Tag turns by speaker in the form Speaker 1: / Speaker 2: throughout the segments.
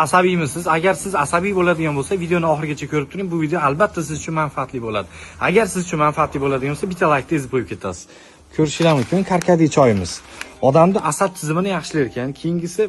Speaker 1: asabiymisiz? Agar siz asabiy bo'ladigan bo'lsa, videoni oxirigacha ko'rib turing. Bu video albatta siz uchun manfaatli bo'ladi. Agar siz uchun manfaatli bo'ladigan bo'lsa, bitta like tezib qo'yib ketasiz. Ko'rishinglar mumkin, karkadiy choyimiz. Odamning asab tizimini yaxshilar ekan, keyingisi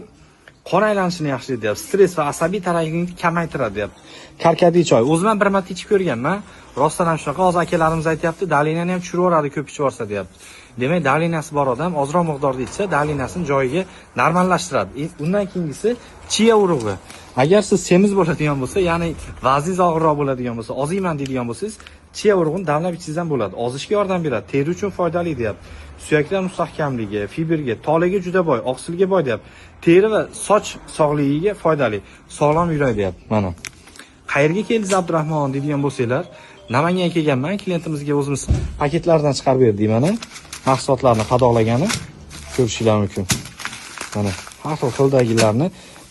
Speaker 1: qon aylanishini yaxshilaydi deyapti. Stress va asabiy taranglikni kamaytiradi deyapti. Karkadiy choy. O'zim ham bir marta ichib ko'rganman. Rostdan ham shunaqa. Hozir akalarimiz aytayapti, dalinani ham tushirib yuboradi ko'p ichib olsa deyapti. Demak, dalinasi bor odam ozroq miqdorda ichsa, dalinasini joyiga normallashtiradi. Undan keyingisi chia urug'i. Agar siz semiz bo'ladigan bo'lsa, ya'ni vazingiz og'irroq bo'ladigan bo'lsa, oziyman deydigan bo'lsangiz, chia urug'ini damlab ichsangiz ham bo'ladi. Ozishga yordam beradi, teri uchun foydali deyapti. Suyaklar mustahkamligi, fiberga, tolaga juda boy, oqsilga boy deyapti. Teri va soch sog'ligiga foydali. Sog'lom yurak deyapti. Mana. Qayerga keldingiz Abdurahmon deydigan bo'lsanglar, Namanganga kelganman, klientimizga o'zimiz paketlardan chiqarib berdik mana. Mahsulotlarni qadoqlagani ko'rishinglar mumkin. Mana har xildagilarni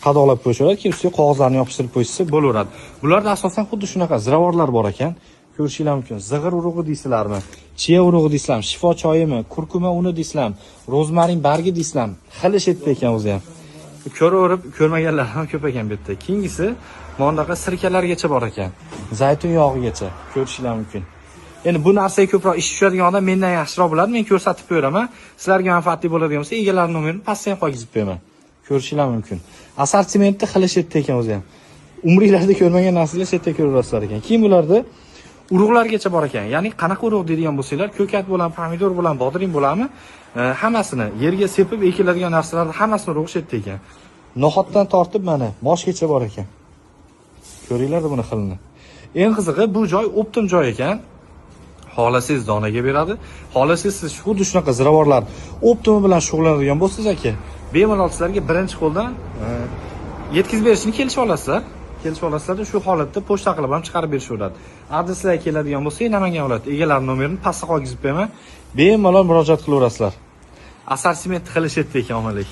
Speaker 1: qadoqlab qo'yishadi, keyin ustiga qog'ozlarni yopishtirib qo'ysa bo'laveradi. Bularda asosan xuddi shunaqa ziravorlar bor ekan. Ko'rishinglar mumkin. Zig'ir urug'i deysizlarmi? Chia urug'i deysizlarmi? Shifo choyimi? Kurkuma uni deysizlarmi? Rozmarin bargi deysizlarmi? Xili shetda ekan o'zi ham. Ko'raverib, ko'rmaganlar ham ko'p ekan bu yerda. Keyingisi mo'ndaqa sirkalargacha bor ekan. Zaytun yog'igacha ko'rishinglar mumkin. Endi bu narsaga ko'proq ish tushadigan odam mendan yaxshiroq biladi. Men ko'rsatib qo'yaman. Sizlarga manfaatli bo'ladigan bo'lsa, egalari nomerini pastdan qo'yib qo'yaman. Ko'rishinglar mumkin. Assortimentni xili shetda ekan o'zi ham. Umringlarda ko'rmagan narsalar shetda ko'rasizlar ekan. Keyin bularda urug'largacha bor ekan. Ya'ni qanaqa urug' deydigan bo'lsanglar, ko'kat bilan, pomidor bilan, bodring bilanmi, hammasini yerga sepib ekiladigan narsalarni hammasini urug'i shetda ekan. No'xatdan tortib mana moshgacha bor ekan. Ko'ringlar buni xilini. Eng qizig'i bu joy optim joy ekan. Xohlasangiz donaga beradi. Xohlasangiz siz xuddi shunaqa ziravorlar optim bilan shug'ullanadigan bo'lsangiz aka, bemalol sizlarga birinchi qo'ldan yetkazib berishni kelishib olasizlar. Kelishib olasizlar, shu holatda pochta qilib ham chiqarib berishaveradi. Adreslarga keladigan bo'lsa, Namangan viloyati egalari nomerini pastga qo'yib qo'yaman. Bemalol murojaat qilaverasizlar. Assortiment qilish etdi ekan, omalik.